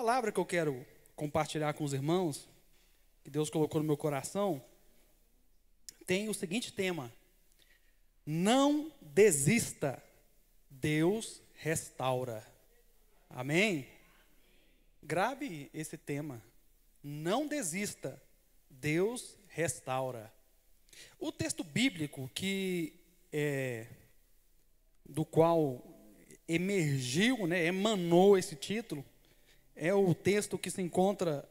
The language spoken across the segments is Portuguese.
palavra que eu quero compartilhar com os irmãos, que Deus colocou no meu coração, tem o seguinte tema: não desista, Deus restaura. Amém? Grave esse tema. Não desista, Deus restaura. O texto bíblico do qual emergiu, emanou esse título, é o texto que se encontra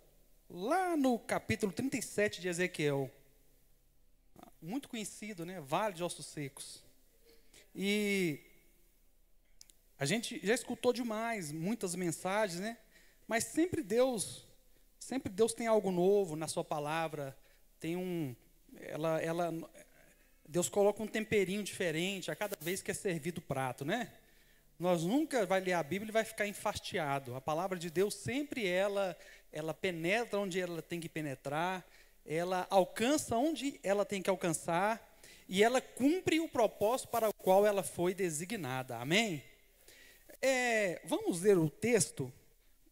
lá no capítulo 37 de Ezequiel. Muito conhecido, Vale de Ossos Secos. E a gente já escutou demais muitas mensagens, mas sempre Deus tem algo novo na sua palavra. Deus coloca um temperinho diferente a cada vez que é servido o prato, Nós nunca vai ler a Bíblia e vai ficar enfastiado. A palavra de Deus sempre ela penetra onde ela tem que penetrar, ela alcança onde ela tem que alcançar e ela cumpre o propósito para o qual ela foi designada. Amém? Vamos ler o texto,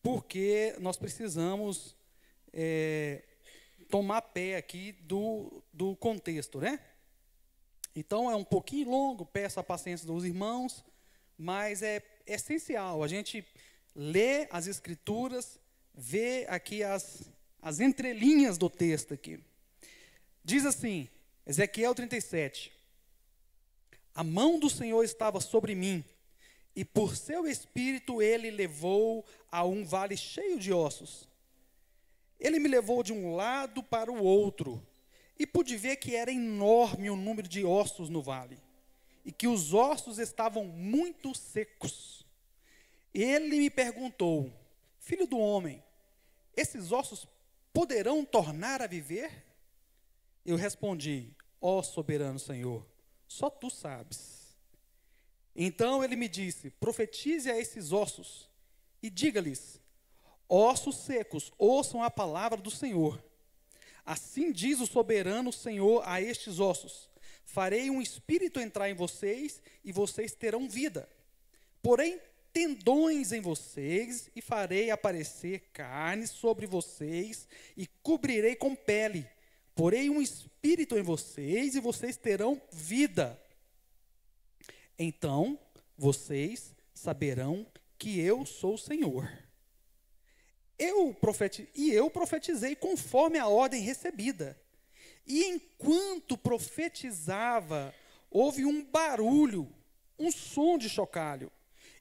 porque nós precisamos tomar pé aqui do contexto, Então é um pouquinho longo, peço a paciência dos irmãos, mas é essencial a gente ler as Escrituras, ver aqui as entrelinhas do texto aqui. Diz assim, Ezequiel 37, a mão do Senhor estava sobre mim, e por seu espírito ele levou a um vale cheio de ossos. Ele me levou de um lado para o outro, e pude ver que era enorme o número de ossos no vale, e que os ossos estavam muito secos. Ele me perguntou, filho do homem, esses ossos poderão tornar a viver? Eu respondi, ó soberano Senhor, só tu sabes. Então ele me disse, profetize a esses ossos e diga-lhes, ossos secos, ouçam a palavra do Senhor. Assim diz o soberano Senhor a estes ossos, farei um espírito entrar em vocês e vocês terão vida. Porém, tendões em vocês e farei aparecer carne sobre vocês e cobrirei com pele. Porém, um espírito em vocês e vocês terão vida. Então, vocês saberão que eu sou o Senhor. Eu profetizei conforme a ordem recebida. E enquanto profetizava, houve um barulho, um som de chocalho.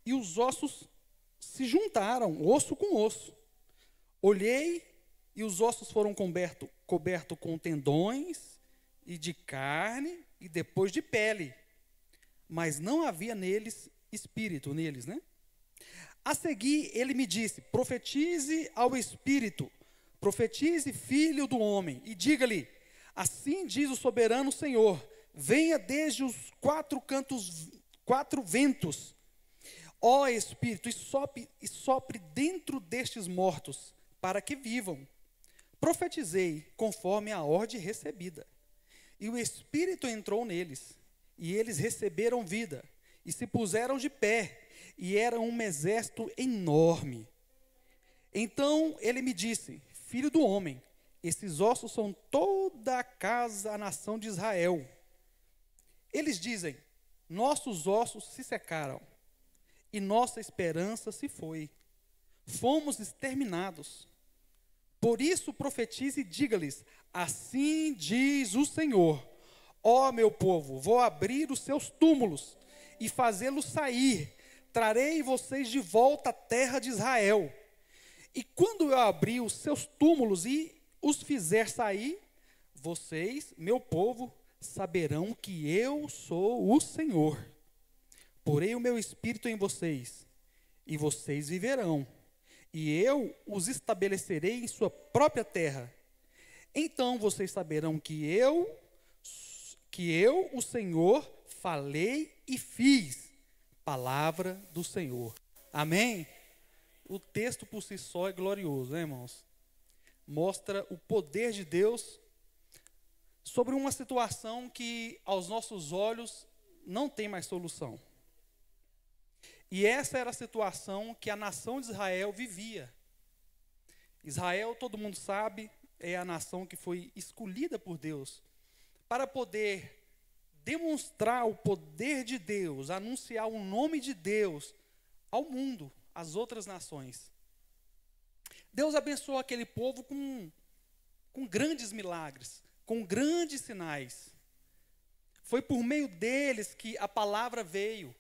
E os ossos se juntaram, osso com osso. Olhei e os ossos foram cobertos com tendões e de carne e depois de pele. Mas não havia neles espírito, A seguir ele me disse, profetize ao espírito, profetize filho do homem e diga-lhe, assim diz o soberano Senhor, venha desde os quatro ventos, ó Espírito, e sopre dentro destes mortos, para que vivam. Profetizei conforme a ordem recebida. E o Espírito entrou neles, e eles receberam vida, e se puseram de pé, e era um exército enorme. Então ele me disse, filho do homem, esses ossos são toda a nação de Israel. Eles dizem, nossos ossos se secaram, e nossa esperança se foi. Fomos exterminados. Por isso profetize e diga-lhes, assim diz o Senhor, ó meu povo, vou abrir os seus túmulos e fazê-los sair, trarei vocês de volta à terra de Israel. E quando eu abrir os seus túmulos e os fizer sair, vocês, meu povo, saberão que eu sou o Senhor. Porei o meu espírito em vocês, e vocês viverão, e eu os estabelecerei em sua própria terra. Então vocês saberão que eu, o Senhor, falei e fiz. Palavra do Senhor. Amém? O texto por si só é glorioso, irmãos? Mostra o poder de Deus sobre uma situação que aos nossos olhos não tem mais solução. E essa era a situação que a nação de Israel vivia. Israel, todo mundo sabe, é a nação que foi escolhida por Deus para poder demonstrar o poder de Deus, anunciar o nome de Deus ao mundo, às outras nações. Deus abençoou aquele povo com grandes milagres, com grandes sinais. Foi por meio deles que a palavra veio.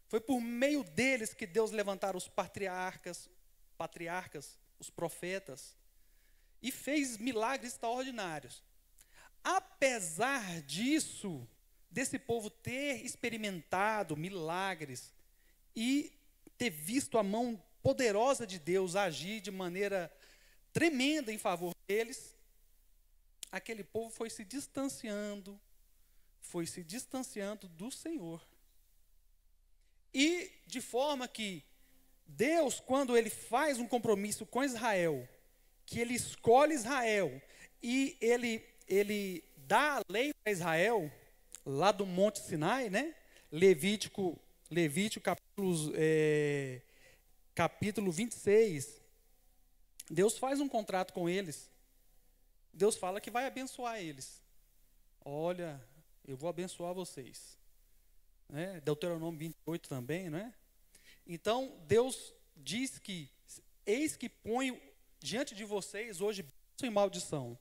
Foi por meio deles que Deus levantaram os patriarcas, os profetas, e fez milagres extraordinários. Apesar disso, desse povo ter experimentado milagres e ter visto a mão poderosa de Deus agir de maneira tremenda em favor deles, aquele povo foi se distanciando do Senhor. E de forma que Deus, quando Ele faz um compromisso com Israel, que Ele escolhe Israel e Ele dá a lei para Israel, lá do Monte Sinai, né? Levítico capítulo 26, Deus faz um contrato com eles. Deus fala que vai abençoar eles. Olha, eu vou abençoar vocês. Né? Deuteronômio 28 também, não é? Então, Deus diz que, eis que ponho diante de vocês hoje bênção e maldição.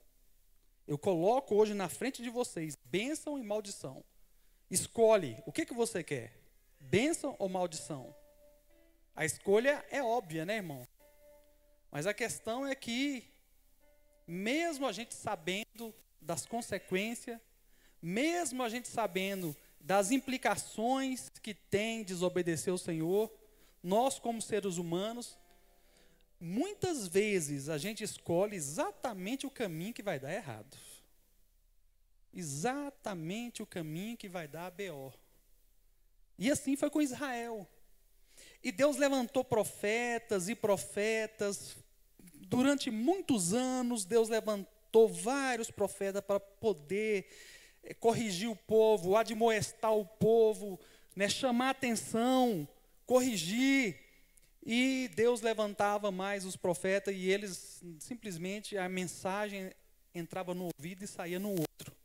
Eu coloco hoje na frente de vocês bênção e maldição. Escolhe, o que você quer? Bênção ou maldição? A escolha é óbvia, né, irmão? Mas a questão é que, mesmo a gente sabendo das consequências, mesmo a gente sabendo das implicações que tem desobedecer ao Senhor, nós como seres humanos, muitas vezes a gente escolhe exatamente o caminho que vai dar errado. Exatamente o caminho que vai dar BO. E assim foi com Israel. E Deus levantou profetas e profetas. Durante muitos anos, Deus levantou vários profetas para poder corrigir o povo, admoestar o povo, né, chamar atenção, corrigir. E Deus levantava mais os profetas e eles, simplesmente, a mensagem entrava no ouvido e saía no outro.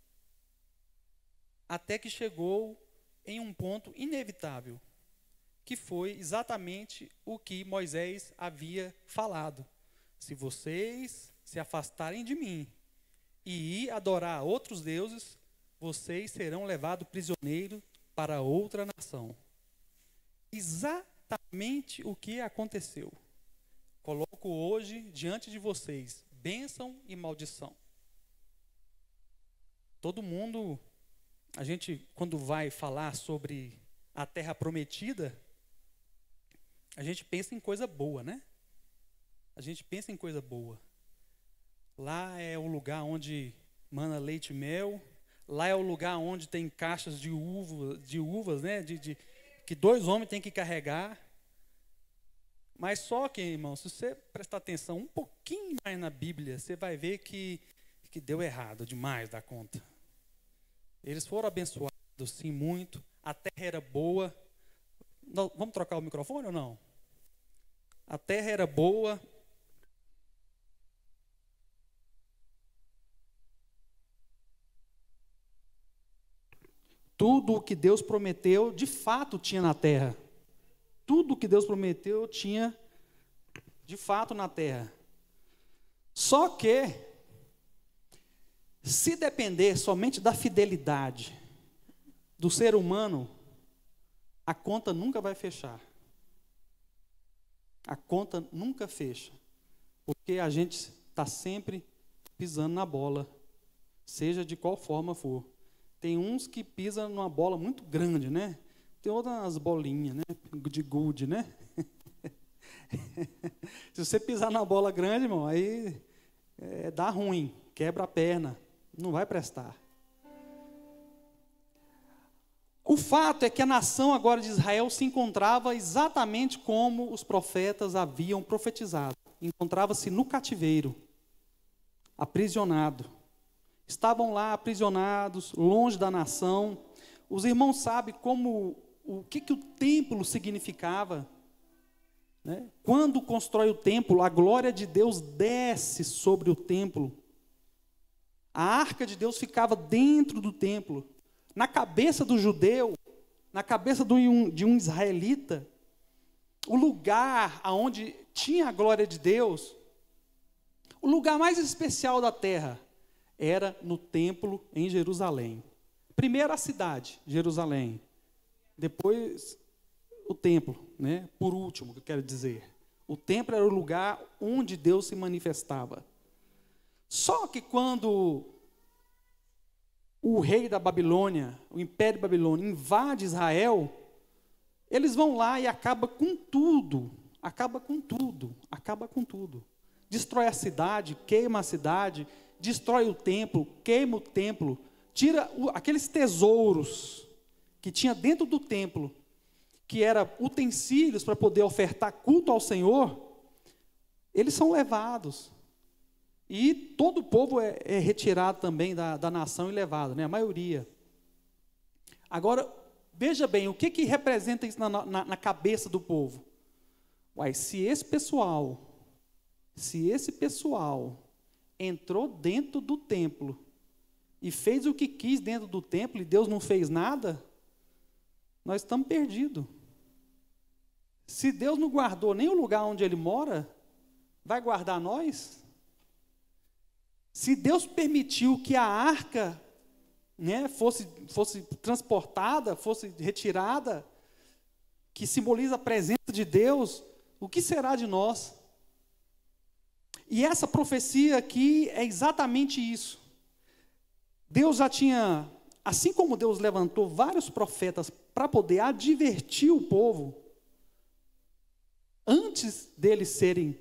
Até que chegou em um ponto inevitável, que foi exatamente o que Moisés havia falado. Se vocês se afastarem de mim e ir adorar outros deuses, vocês serão levados prisioneiros para outra nação. Exatamente o que aconteceu. Coloco hoje diante de vocês bênção e maldição. Todo mundo, a gente quando vai falar sobre a terra prometida, a gente pensa em coisa boa, né? A gente pensa em coisa boa. Lá é o lugar onde mana leite e mel. Lá é o lugar onde tem caixas de uvas, né? Que 2 homens têm que carregar. Mas só que, irmão, se você prestar atenção um pouquinho mais na Bíblia, você vai ver que deu errado demais da conta. Eles foram abençoados, sim, muito. A terra era boa. Vamos trocar o microfone ou não? A terra era boa. Tudo o que Deus prometeu, de fato, tinha na terra. Tudo o que Deus prometeu tinha, de fato, na terra. Só que, se depender somente da fidelidade do ser humano, a conta nunca vai fechar. A conta nunca fecha. Porque a gente está sempre pisando na bola, seja de qual forma for. Tem uns que pisam numa bola muito grande, né? Tem outras bolinhas, né? De gude, né? Se você pisar na bola grande, irmão, aí dá ruim, quebra a perna, não vai prestar. O fato é que a nação agora de Israel se encontrava exatamente como os profetas haviam profetizado. Encontrava-se no cativeiro, aprisionado. Estavam lá aprisionados, longe da nação. Os irmãos sabem o que o templo significava. né? Quando constrói o templo, a glória de Deus desce sobre o templo. A arca de Deus ficava dentro do templo. Na cabeça do judeu, na cabeça de um israelita, o lugar aonde tinha a glória de Deus, o lugar mais especial da terra, era no templo em Jerusalém. Primeiro a cidade, Jerusalém. Depois o templo, né? Por último, que eu quero dizer. O templo era o lugar onde Deus se manifestava. Só que quando o rei da Babilônia, o Império Babilônia, invade Israel, eles vão lá e acabam com tudo. Acaba com tudo. Acaba com tudo. Destrói a cidade, queima a cidade, destrói o templo, queima o templo, tira aqueles tesouros que tinha dentro do templo, que eram utensílios para poder ofertar culto ao Senhor, eles são levados. E todo o povo é retirado também da nação e levado, né? A maioria. Agora, veja bem, o que representa isso na cabeça do povo? Uai, se esse pessoal entrou dentro do templo e fez o que quis dentro do templo e Deus não fez nada, nós estamos perdidos. Se Deus não guardou nem o lugar onde Ele mora, vai guardar nós? Se Deus permitiu que a arca, né, fosse transportada, fosse retirada, que simboliza a presença de Deus, o que será de nós? E essa profecia aqui é exatamente isso. Deus já tinha, assim como Deus levantou vários profetas para poder advertir o povo, antes deles serem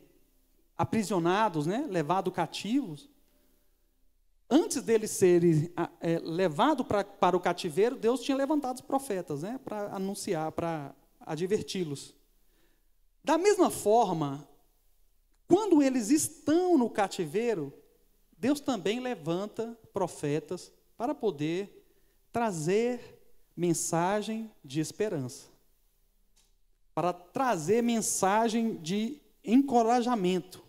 aprisionados, né, levados cativos, antes deles serem levados para o cativeiro, Deus tinha levantado os profetas, né, para anunciar, para adverti-los. Da mesma forma, quando eles estão no cativeiro, Deus também levanta profetas para poder trazer mensagem de esperança, para trazer mensagem de encorajamento,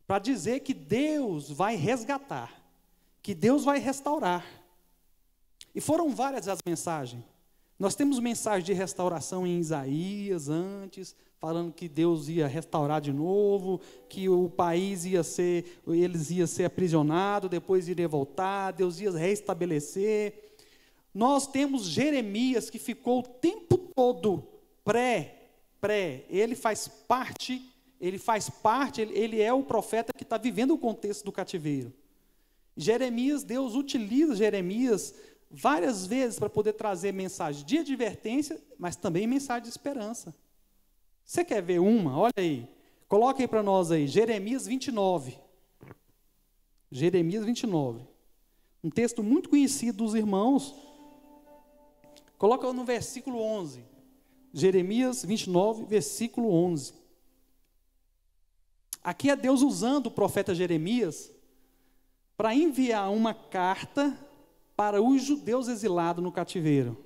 para dizer que Deus vai resgatar, que Deus vai restaurar. E foram várias as mensagens. Nós temos mensagem de restauração em Isaías antes, falando que Deus ia restaurar de novo, que o país eles iam ser aprisionados, depois iria voltar, Deus ia restabelecer. Nós temos Jeremias, que ficou o tempo todo ele faz parte, ele é o profeta que está vivendo o contexto do cativeiro. Jeremias, Deus utiliza Jeremias várias vezes para poder trazer mensagem de advertência, mas também mensagem de esperança. Você quer ver uma? Olha aí. Coloca aí para nós aí, Jeremias 29. Jeremias 29. Um texto muito conhecido dos irmãos. Coloca no versículo 11. Jeremias 29, versículo 11. Aqui é Deus usando o profeta Jeremias para enviar uma carta para os judeus exilados no cativeiro.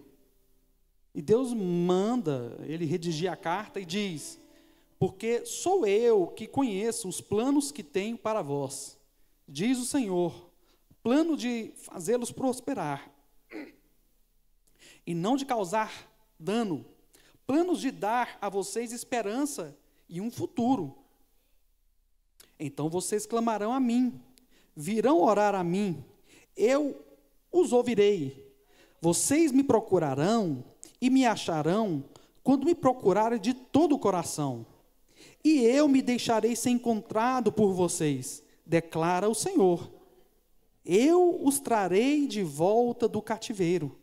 E Deus manda ele redigir a carta e diz: porque sou eu que conheço os planos que tenho para vós, diz o Senhor, plano de fazê-los prosperar, e não de causar dano, planos de dar a vocês esperança e um futuro. Então vocês clamarão a mim, virão orar a mim, eu os ouvirei. Vocês me procurarão e me acharão quando me procurarem de todo o coração. E eu me deixarei ser encontrado por vocês, declara o Senhor. Eu os trarei de volta do cativeiro.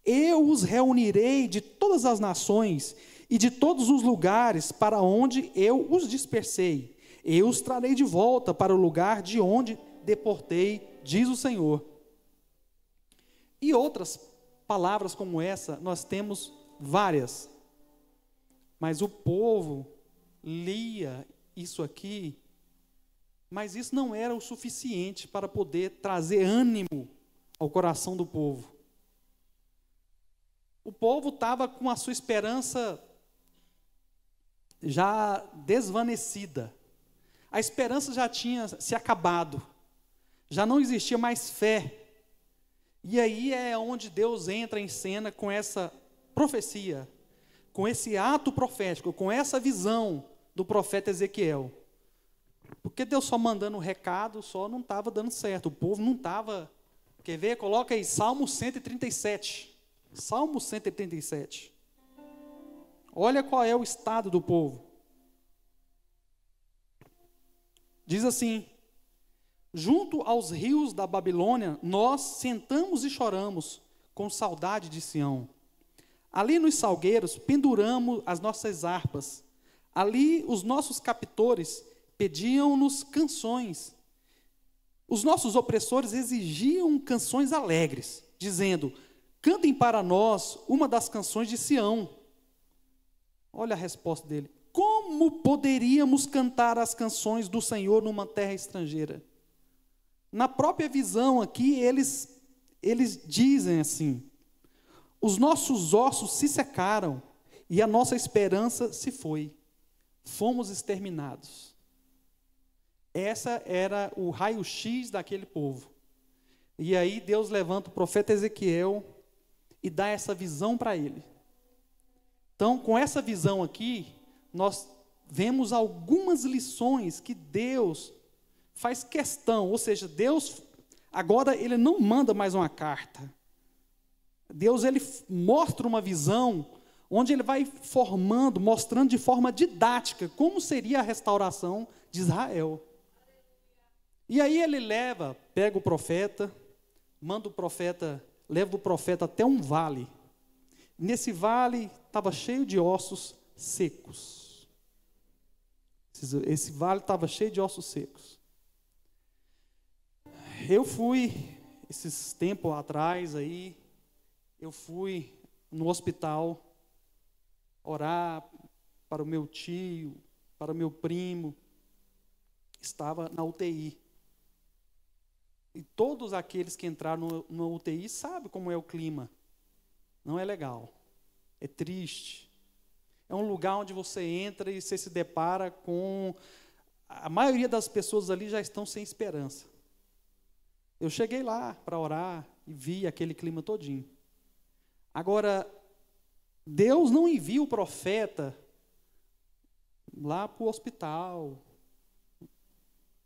Eu os reunirei de todas as nações e de todos os lugares para onde eu os dispersei. Eu os trarei de volta para o lugar de onde deportei, diz o Senhor. E outras palavras como essa, nós temos várias. Mas o povo lia isso aqui, mas isso não era o suficiente para poder trazer ânimo ao coração do povo. O povo estava com a sua esperança já desvanecida. A esperança já tinha se acabado. Já não existia mais fé. E aí é onde Deus entra em cena com essa profecia, com esse ato profético, com essa visão do profeta Ezequiel. Porque Deus só mandando um recado, só não estava dando certo. O povo não estava... Quer ver? Coloca aí, Salmo 137. Salmo 137. Olha qual é o estado do povo. Diz assim: junto aos rios da Babilônia, nós sentamos e choramos, com saudade de Sião. Ali nos salgueiros penduramos as nossas harpas. Ali os nossos captores pediam-nos canções. Os nossos opressores exigiam canções alegres, dizendo: cantem para nós uma das canções de Sião. Olha a resposta dele: como poderíamos cantar as canções do Senhor numa terra estrangeira? Na própria visão aqui, eles dizem assim: os nossos ossos se secaram e a nossa esperança se foi. Fomos exterminados. Essa era o raio-x daquele povo. E aí Deus levanta o profeta Ezequiel e dá essa visão para ele. Então, com essa visão aqui, nós vemos algumas lições que Deus faz questão, ou seja, Deus agora ele não manda mais uma carta. Deus ele mostra uma visão onde ele vai formando, mostrando de forma didática como seria a restauração de Israel. E aí ele pega o profeta, manda o profeta, leva o profeta até um vale. Nesse vale estava cheio de ossos secos. Esse vale estava cheio de ossos secos. Eu fui, esses tempos atrás aí, eu fui no hospital orar para o meu tio, para o meu primo, estava na UTI. E todos aqueles que entraram na UTI sabem como é o clima. Não é legal, é triste. É um lugar onde você entra e você se depara com... A maioria das pessoas ali já estão sem esperança. Eu cheguei lá para orar e vi aquele clima todinho. Agora, Deus não envia o profeta lá para o hospital,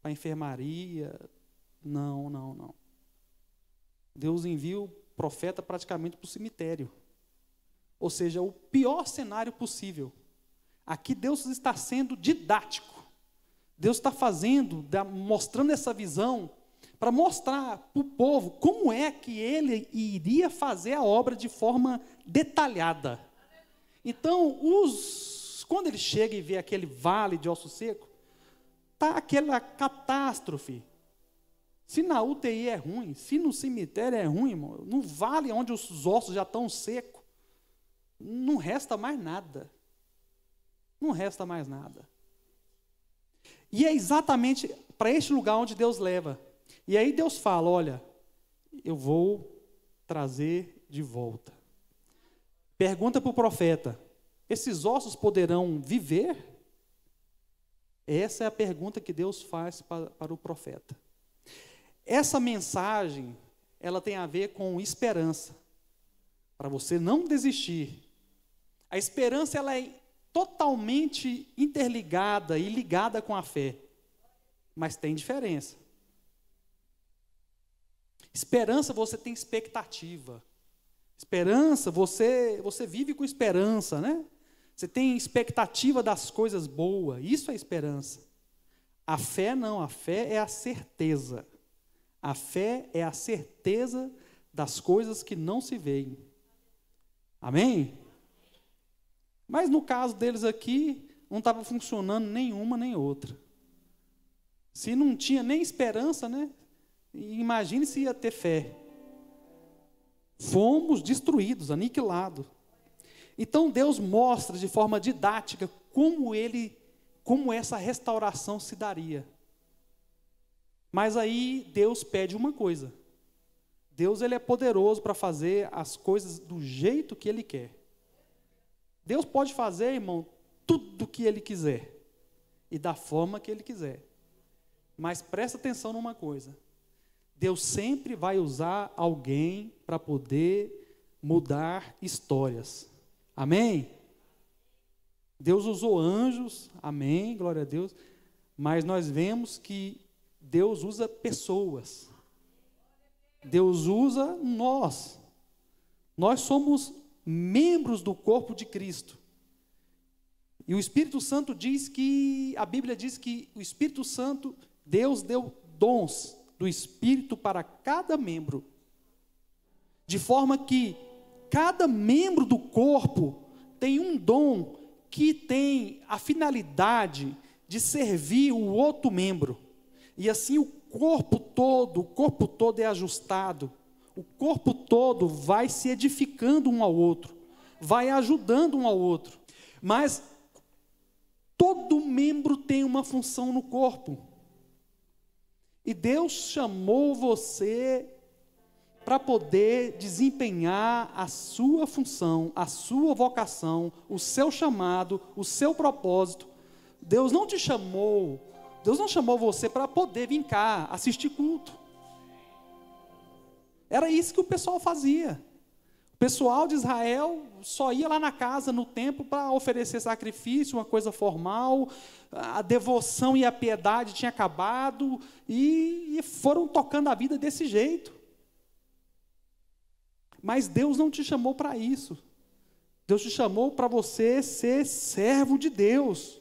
para a enfermaria. Não. Deus envia o profeta praticamente para o cemitério. Ou seja, o pior cenário possível. Aqui Deus está sendo didático. Deus está mostrando essa visão para mostrar para o povo como é que ele iria fazer a obra de forma detalhada. Então, quando ele chega e vê aquele vale de osso seco, está aquela catástrofe. Se na UTI é ruim, se no cemitério é ruim, irmão, no vale onde os ossos já estão secos, não resta mais nada. Não resta mais nada. E é exatamente para este lugar onde Deus leva. E aí Deus fala: olha, eu vou trazer de volta. Pergunta para o profeta: esses ossos poderão viver? Essa é a pergunta que Deus faz para o profeta. Essa mensagem, ela tem a ver com esperança, para você não desistir. A esperança, ela é totalmente interligada e ligada com a fé, mas tem diferença. Esperança, você tem expectativa. Esperança, você vive com esperança, né? Você tem expectativa das coisas boas, isso é esperança. A fé não, a fé é a certeza. A fé é a certeza das coisas que não se veem. Amém? Mas no caso deles aqui, não estava funcionando nenhuma nem outra. Se não tinha nem esperança, né? Imagine se ia ter fé. Fomos destruídos, aniquilados. Então Deus mostra de forma didática como essa restauração se daria. Mas aí Deus pede uma coisa. Deus ele é poderoso para fazer as coisas do jeito que Ele quer. Deus pode fazer, irmão, tudo que Ele quiser e da forma que Ele quiser. Mas presta atenção numa coisa: Deus sempre vai usar alguém para poder mudar histórias. Amém? Deus usou anjos, amém, glória a Deus, mas nós vemos que Deus usa pessoas. Deus usa nós. Nós somos membros do corpo de Cristo. E o Espírito Santo diz que, a Bíblia diz que o Espírito Santo, Deus deu dons do Espírito para cada membro, de forma que cada membro do corpo tem um dom que tem a finalidade de servir o outro membro, e assim o corpo todo é ajustado, o corpo todo vai se edificando um ao outro, vai ajudando um ao outro, mas todo membro tem uma função no corpo, e Deus chamou você para poder desempenhar a sua função, a sua vocação, o seu chamado, o seu propósito. Deus não chamou você para poder vir cá, assistir culto. Era isso que o pessoal fazia. O pessoal de Israel só ia lá na casa, no templo, para oferecer sacrifício, uma coisa formal, a devoção e a piedade tinha acabado, e foram tocando a vida desse jeito. Mas Deus não te chamou para isso. Deus te chamou para você ser servo de Deus.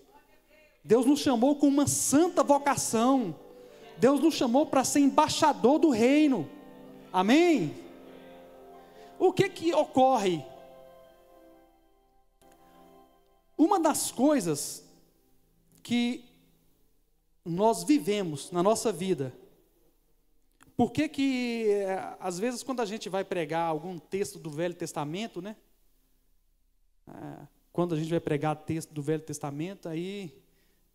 Deus nos chamou com uma santa vocação. Deus nos chamou para ser embaixador do reino. Amém? O que ocorre? Uma das coisas que nós vivemos na nossa vida, por que às vezes quando a gente vai pregar algum texto do Velho Testamento, né? Quando a gente vai pregar texto do Velho Testamento, aí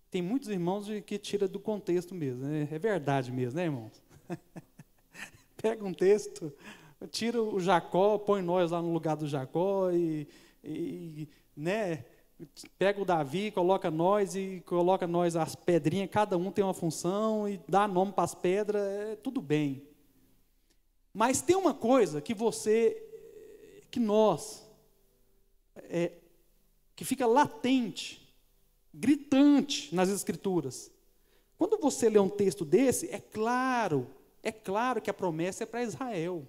tem muitos irmãos que tiram do contexto mesmo, né? É verdade mesmo, né, irmãos? Pega um texto, tira o Jacó, põe nós lá no lugar do Jacó, né? Pega o Davi, coloca nós as pedrinhas, cada um tem uma função e dá nome para as pedras, tudo bem. Mas tem uma coisa que fica latente, gritante nas Escrituras. Quando você lê um texto desse, é claro que a promessa é para Israel.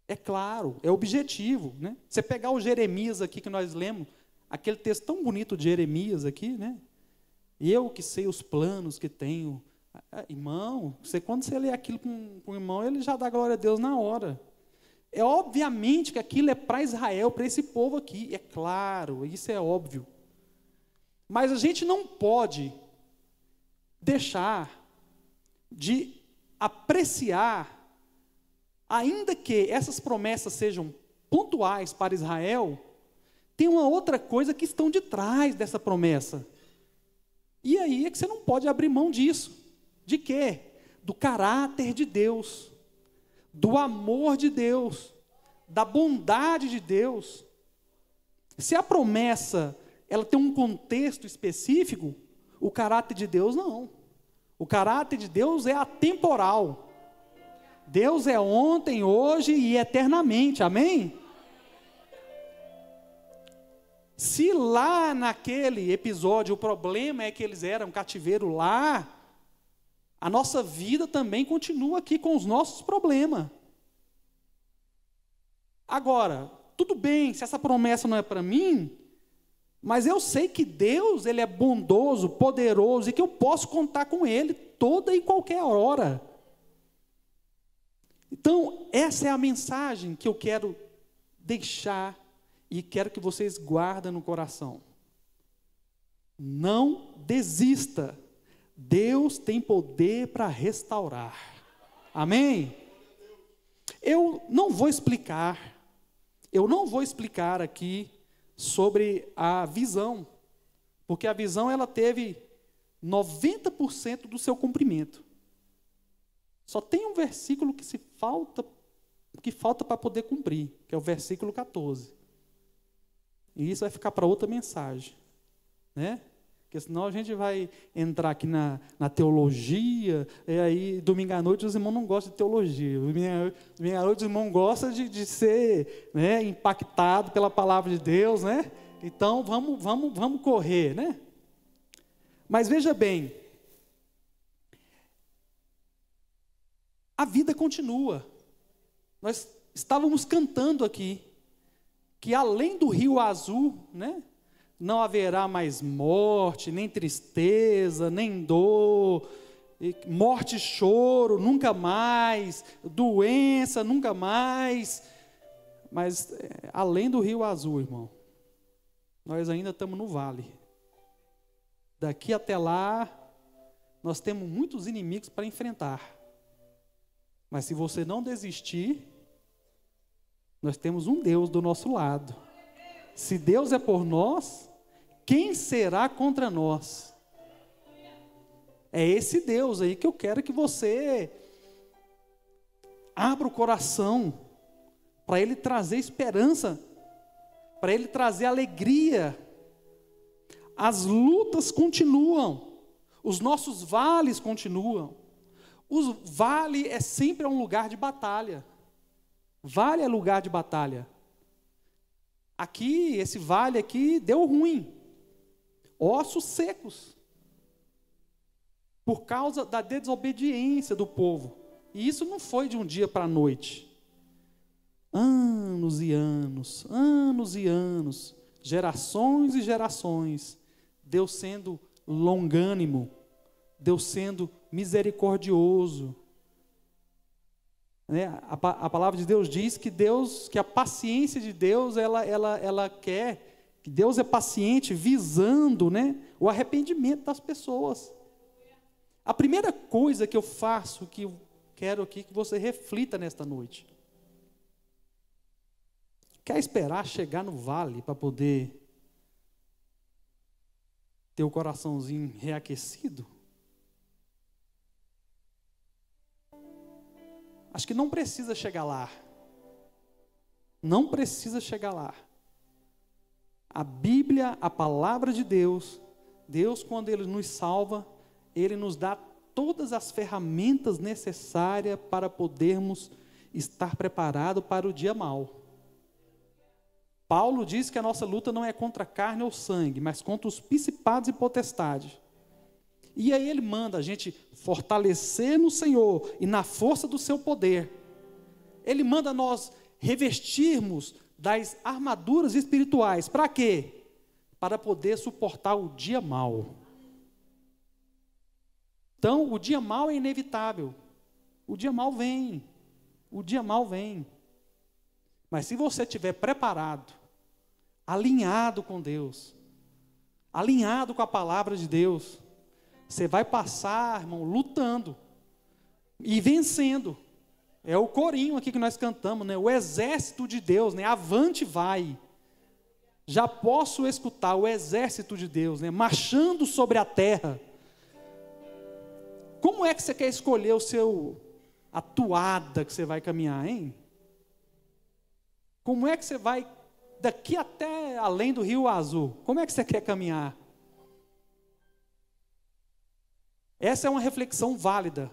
É claro, é objetivo, né? Você pegar o Jeremias aqui que nós lemos, aquele texto tão bonito de Jeremias aqui, né? Eu que sei os planos que tenho. Irmão, quando você lê aquilo com o irmão, ele já dá glória a Deus na hora. É obviamente que aquilo é para Israel, para esse povo aqui. É claro, isso é óbvio. Mas a gente não pode deixar de apreciar, ainda que essas promessas sejam pontuais para Israel, tem uma outra coisa que estão de trás dessa promessa. E aí é que você não pode abrir mão disso. De quê? Do caráter de Deus, do amor de Deus, da bondade de Deus. Se a promessa ela tem um contexto específico, o caráter de Deus não. O caráter de Deus é atemporal. Deus é ontem, hoje e eternamente. Amém? Se lá naquele episódio o problema é que eles eram cativeiro lá, a nossa vida também continua aqui com os nossos problemas. Agora, tudo bem, se essa promessa não é para mim, mas eu sei que Deus, Ele é bondoso, poderoso, e que eu posso contar com Ele toda e qualquer hora. Então, essa é a mensagem que eu quero deixar e quero que vocês guardem no coração. Não desista. Deus tem poder para restaurar. Amém? Eu não vou explicar aqui sobre a visão, porque a visão ela teve 90% do seu cumprimento. Só tem um versículo que falta para poder cumprir, que é o versículo 14. E isso vai ficar para outra mensagem. né? Porque senão a gente vai entrar aqui na teologia, e aí domingo à noite os irmãos não gostam de teologia, domingo à noite os irmãos gostam de ser, né, impactado pela palavra de Deus, né? Então vamos correr, né? Mas veja bem, a vida continua. Nós estávamos cantando aqui que além do rio azul, né, não haverá mais morte, nem tristeza, nem dor, morte e choro, nunca mais, doença, nunca mais. Mas além do rio azul, irmão, nós ainda estamos no vale. Daqui até lá, nós temos muitos inimigos para enfrentar. Mas se você não desistir, nós temos um Deus do nosso lado. Se Deus é por nós, quem será contra nós? É esse Deus aí que eu quero que você abra o coração para Ele trazer esperança, para Ele trazer alegria. As lutas continuam, os nossos vales continuam. O vale é sempre um lugar de batalha. Vale é lugar de batalha. Aqui, esse vale aqui deu ruim. Ossos secos. Por causa da desobediência do povo. E isso não foi de um dia para a noite. Anos e anos, gerações e gerações. Deus sendo longânimo, Deus sendo misericordioso. Né? A palavra de Deus diz que a paciência de Deus, ela quer, que Deus é paciente visando, né, o arrependimento das pessoas. A primeira coisa que eu faço, que eu quero aqui que você reflita nesta noite. Quer esperar chegar no vale para poder ter o coraçãozinho reaquecido? Acho que não precisa chegar lá. Não precisa chegar lá. A Bíblia, a palavra de Deus, Deus, quando Ele nos salva, Ele nos dá todas as ferramentas necessárias para podermos estar preparados para o dia mau. Paulo diz que a nossa luta não é contra carne ou sangue, mas contra os principados e potestades. E aí ele manda a gente fortalecer no Senhor e na força do seu poder. Ele manda nós revestirmos das armaduras espirituais. Para quê? Para poder suportar o dia mau. Então, o dia mau é inevitável. O dia mau vem. O dia mau vem. Mas se você estiver preparado, alinhado com Deus, alinhado com a palavra de Deus, você vai passar, irmão, lutando e vencendo. É o corinho aqui que nós cantamos, né? O exército de Deus, né? Avante vai. Já posso escutar o exército de Deus, né? Marchando sobre a terra. Como é que você quer escolher a toada que você vai caminhar, hein? Como é que você vai daqui até além do Rio Azul? Como é que você quer caminhar? Essa é uma reflexão válida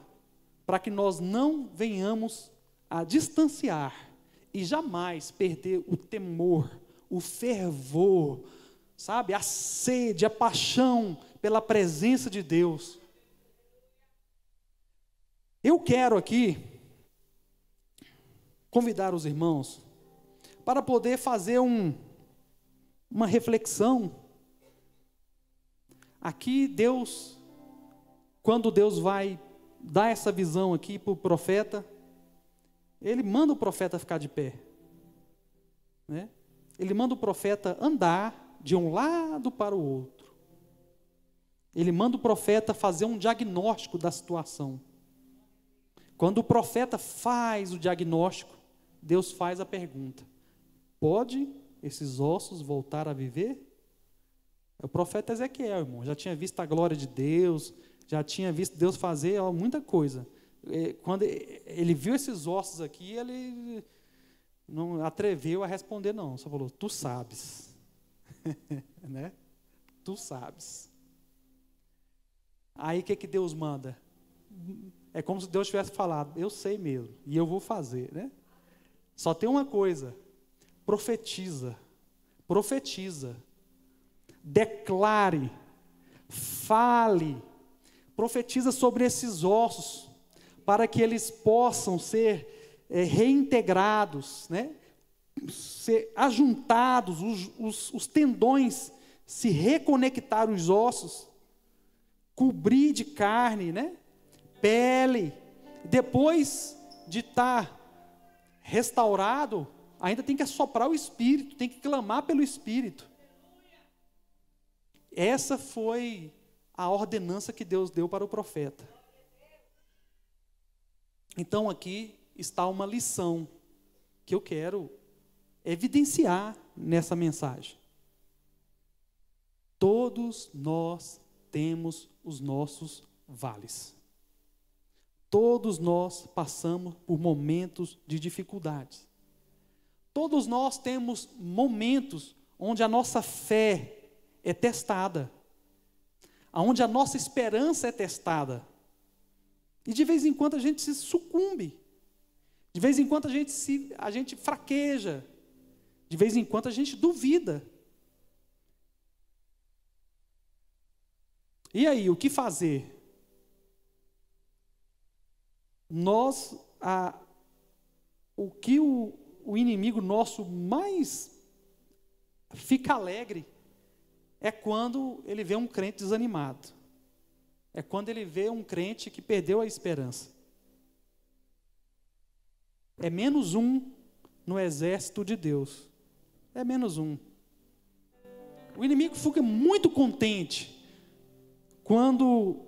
para que nós não venhamos a distanciar e jamais perder o temor, o fervor, sabe? A sede, a paixão pela presença de Deus. Eu quero aqui convidar os irmãos para poder fazer uma reflexão. Aqui Deus, quando Deus vai dar essa visão aqui para o profeta, Ele manda o profeta ficar de pé, né? Ele manda o profeta andar de um lado para o outro. Ele manda o profeta fazer um diagnóstico da situação. Quando o profeta faz o diagnóstico, Deus faz a pergunta: pode esses ossos voltar a viver? O profeta Ezequiel, irmão, já tinha visto a glória de Deus, já tinha visto Deus fazer muita coisa. Quando ele viu esses ossos aqui, ele não atreveu a responder não, só falou: tu sabes. Né? tu sabes. Aí o que Deus manda? É como se Deus tivesse falado, eu sei mesmo, e eu vou fazer, né? Só tem uma coisa, profetiza, declare, fale, profetiza sobre esses ossos, para que eles possam ser reintegrados, né? Ser ajuntados, os tendões se reconectar os ossos, cobrir de carne, né? Pele. Depois de estar restaurado, ainda tem que assoprar o Espírito, tem que clamar pelo Espírito. Essa foi a ordenança que Deus deu para o profeta. Então aqui está uma lição que eu quero evidenciar nessa mensagem. Todos nós temos os nossos vales. Todos nós passamos por momentos de dificuldades. Todos nós temos momentos onde a nossa fé é testada, onde a nossa esperança é testada. E de vez em quando a gente se sucumbe. De vez em quando a gente fraqueja. De vez em quando a gente duvida. E aí, o que fazer? O que o inimigo nosso mais fica alegre é quando ele vê um crente desanimado. É quando ele vê um crente que perdeu a esperança. É menos um no exército de Deus. É menos um. O inimigo fica muito contente quando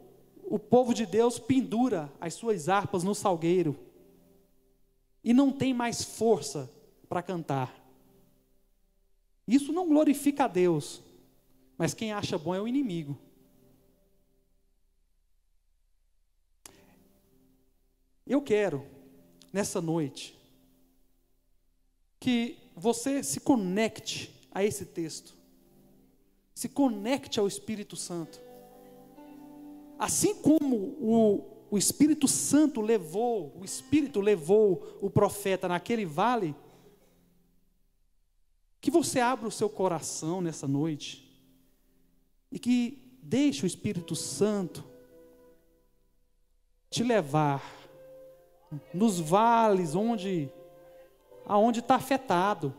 o povo de Deus pendura as suas harpas no salgueiro e não tem mais força para cantar. Isso não glorifica a Deus, mas quem acha bom é o inimigo. Eu quero, nessa noite, que você se conecte a esse texto, se conecte ao Espírito Santo. Assim como o Espírito Santo levou, o Espírito levou o profeta naquele vale, que você abra o seu coração nessa noite e que deixe o Espírito Santo te levar nos vales aonde está afetado,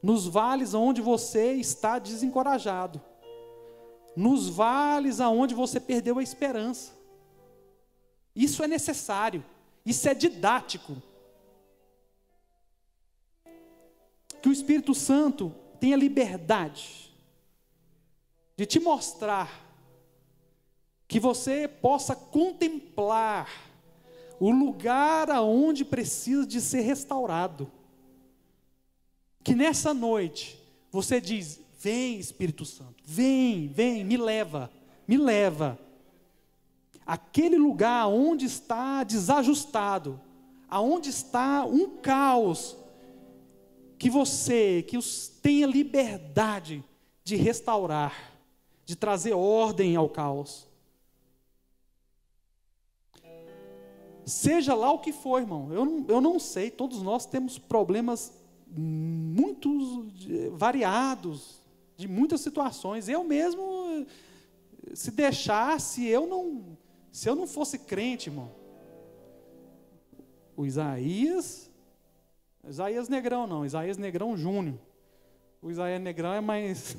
nos vales onde você está desencorajado, nos vales aonde você perdeu a esperança. Isso é necessário, isso é didático. Que o Espírito Santo tenha liberdade de te mostrar, que você possa contemplar o lugar aonde precisa de ser restaurado. Que nessa noite você diz: vem Espírito Santo, vem, me leva. Aquele lugar onde está desajustado, aonde está um caos, que os tenha liberdade de restaurar, de trazer ordem ao caos. Seja lá o que for, irmão, eu não sei, todos nós temos problemas muito variados, de muitas situações. Eu mesmo, se deixasse, se eu não fosse crente, irmão, o Isaías Negrão não, Isaías Negrão Júnior, o Isaías Negrão é mais,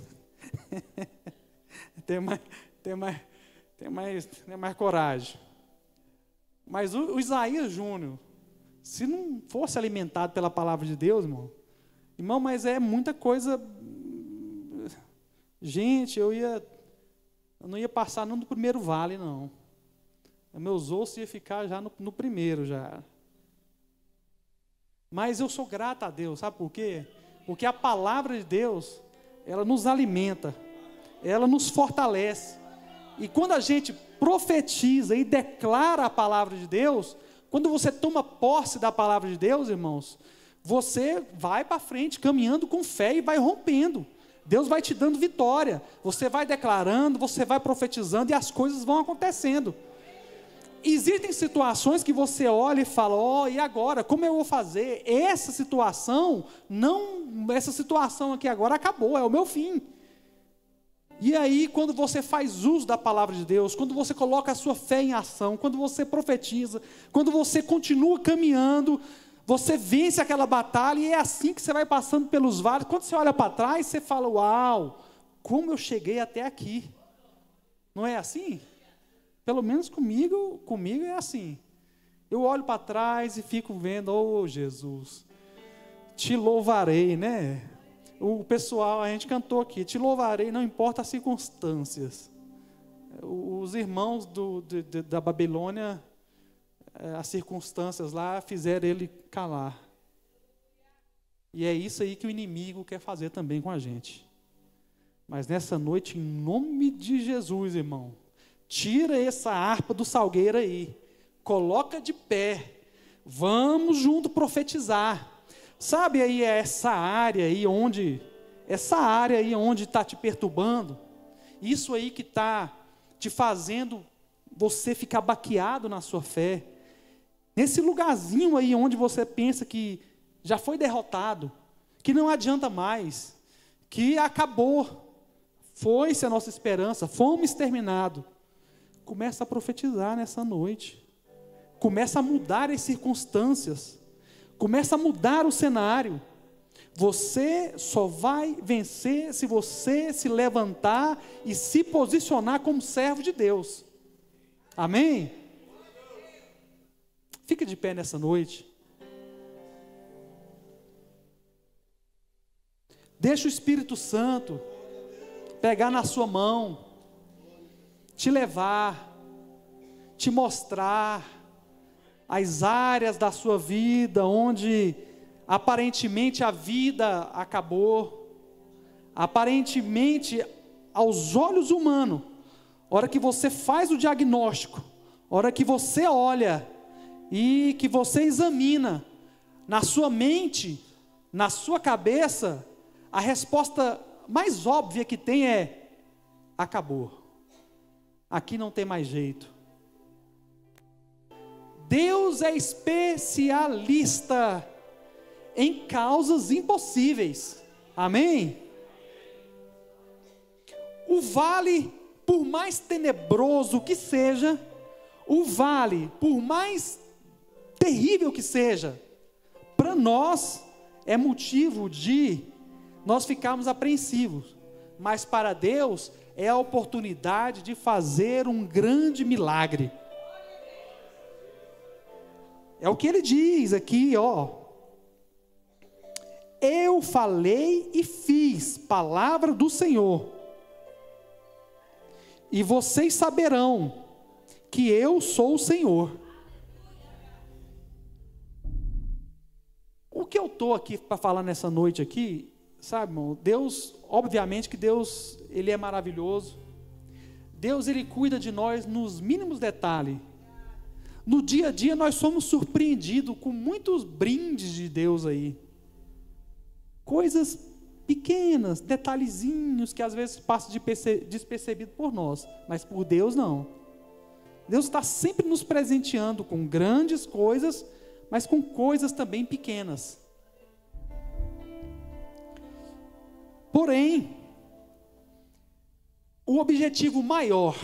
tem mais coragem. Mas o Isaías Júnior, se não fosse alimentado pela palavra de Deus, irmão, mas é muita coisa. Gente, eu não ia passar no primeiro vale, não. Meus ossos iam ficar já no primeiro já. Mas eu sou grato a Deus, sabe por quê? Porque a palavra de Deus, ela nos alimenta, ela nos fortalece. E quando a gente profetiza e declara a palavra de Deus, quando você toma posse da palavra de Deus, irmãos, você vai para frente caminhando com fé e vai rompendo. Deus vai te dando vitória. Você vai declarando, você vai profetizando e as coisas vão acontecendo. Existem situações que você olha e fala, e agora? Como eu vou fazer? Essa situação aqui agora acabou, é o meu fim. E aí, quando você faz uso da palavra de Deus, quando você coloca a sua fé em ação, quando você profetiza, quando você continua caminhando, você vence aquela batalha e é assim que você vai passando pelos vales. Quando você olha para trás, você fala, uau, como eu cheguei até aqui. Não é assim? Pelo menos comigo é assim. Eu olho para trás e fico vendo, Jesus, te louvarei, né? O pessoal, a gente cantou aqui, te louvarei, não importa as circunstâncias. Os irmãos da Babilônia, as circunstâncias lá fizeram ele calar. E é isso aí que o inimigo quer fazer também com a gente. Mas nessa noite, em nome de Jesus, irmão, tira essa harpa do salgueiro aí, coloca de pé, vamos junto profetizar. Sabe aí essa área aí onde está te perturbando, isso aí que está te fazendo você ficar baqueado na sua fé, nesse lugarzinho aí onde você pensa que já foi derrotado, que não adianta mais, que acabou, foi-se a nossa esperança, fomos exterminados. Começa a profetizar nessa noite, começa a mudar as circunstâncias, começa a mudar o cenário. Você só vai vencer se você se levantar e se posicionar como servo de Deus. Amém? Fica de pé nessa noite. Deixa o Espírito Santo pegar na sua mão, te levar, te mostrar as áreas da sua vida onde aparentemente a vida acabou, aparentemente aos olhos humanos, hora que você faz o diagnóstico, hora que você olha e que você examina na sua mente, na sua cabeça, a resposta mais óbvia que tem é: acabou. Aqui não tem mais jeito. Deus é especialista em causas impossíveis. Amém? O vale, por mais tenebroso que seja, o vale, por mais terrível que seja, para nós é motivo de nós ficarmos apreensivos, mas para Deus é a oportunidade de fazer um grande milagre. É o que ele diz aqui, eu falei e fiz, palavra do Senhor, e vocês saberão que eu sou o Senhor. O que eu estou aqui para falar nessa noite aqui, sabe, irmão, Deus, obviamente que Deus, Ele é maravilhoso. Deus, Ele cuida de nós nos mínimos detalhes. No dia a dia nós somos surpreendidos com muitos brindes de Deus aí. Coisas pequenas, detalhezinhos que às vezes passam despercebido por nós, mas por Deus não. Deus está sempre nos presenteando com grandes coisas, mas com coisas também pequenas. Porém, o objetivo maior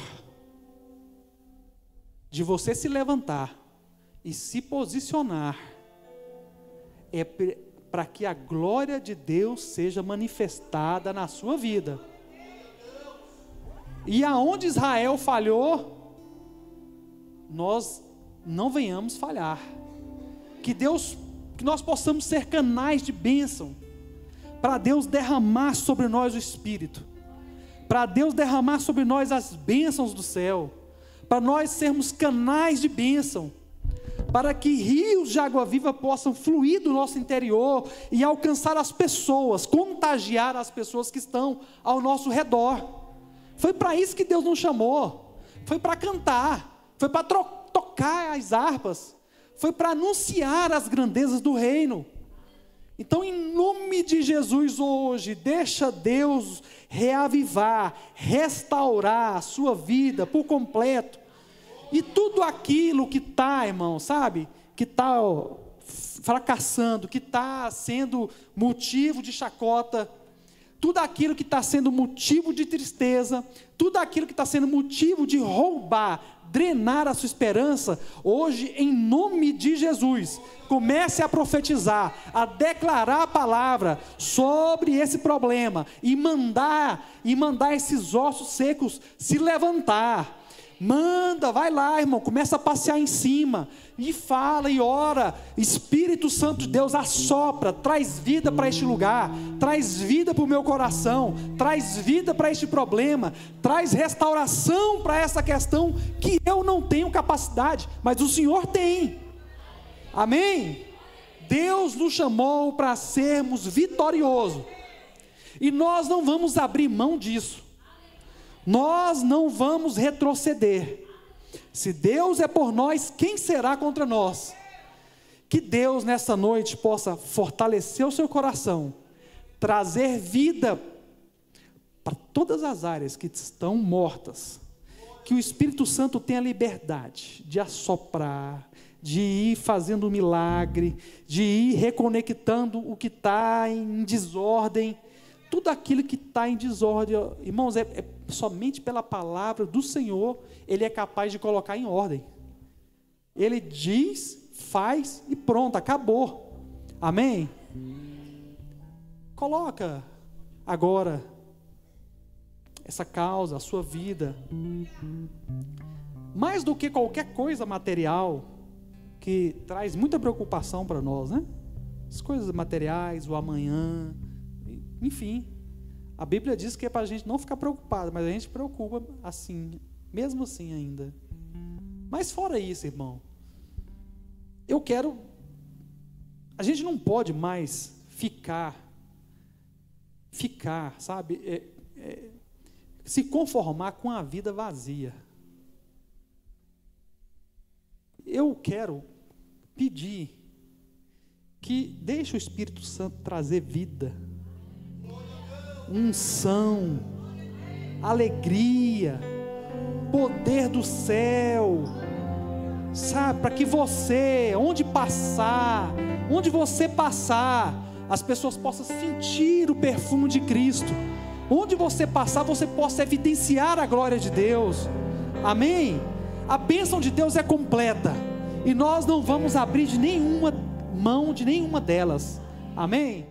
de você se levantar e se posicionar é para que a glória de Deus seja manifestada na sua vida. E aonde Israel falhou, nós não venhamos falhar. Que nós possamos ser canais de bênção, para Deus derramar sobre nós o Espírito, para Deus derramar sobre nós as bênçãos do céu, para nós sermos canais de bênção, para que rios de água viva possam fluir do nosso interior e alcançar as pessoas, contagiar as pessoas que estão ao nosso redor. Foi para isso que Deus nos chamou, foi para cantar, foi para tocar as harpas, foi para anunciar as grandezas do reino. Então, em nome de Jesus hoje, deixa Deus reavivar, restaurar a sua vida por completo. E tudo aquilo que está, irmão, sabe, que está fracassando, que está sendo motivo de chacota, tudo aquilo que está sendo motivo de tristeza, tudo aquilo que está sendo motivo de roubar, drenar a sua esperança, hoje, em nome de Jesus, comece a profetizar, a declarar a palavra sobre esse problema, e mandar esses ossos secos se levantar. Manda, vai lá, irmão, começa a passear em cima, e fala e ora. Espírito Santo de Deus, assopra, traz vida para este lugar, traz vida para o meu coração, traz vida para este problema, traz restauração para essa questão que eu não tenho capacidade, mas o Senhor tem. Amém? Deus nos chamou para sermos vitoriosos, e nós não vamos abrir mão disso. Nós não vamos retroceder. Se Deus é por nós, quem será contra nós? Que Deus nessa noite possa fortalecer o seu coração, trazer vida para todas as áreas que estão mortas. Que o Espírito Santo tenha liberdade de assoprar, de ir fazendo um milagre, de ir reconectando o que está em desordem. Tudo aquilo que está em desordem, irmãos, é somente pela palavra do Senhor, Ele é capaz de colocar em ordem. Ele diz, faz e pronto, acabou. Amém? Coloca agora essa causa, a sua vida, mais do que qualquer coisa material, que traz muita preocupação para nós, né? As coisas materiais, o amanhã, enfim, a Bíblia diz que é para a gente não ficar preocupado, mas a gente preocupa assim, mesmo assim ainda. Mas fora isso, irmão, a gente não pode mais ficar, sabe, se conformar com a vida vazia. Eu quero pedir que deixe o Espírito Santo trazer vida, unção, alegria, poder do céu, sabe, para que você, onde você passar, as pessoas possam sentir o perfume de Cristo. Onde você passar, você possa evidenciar a glória de Deus. Amém? A bênção de Deus é completa, e nós não vamos abrir de nenhuma mão de nenhuma delas. Amém?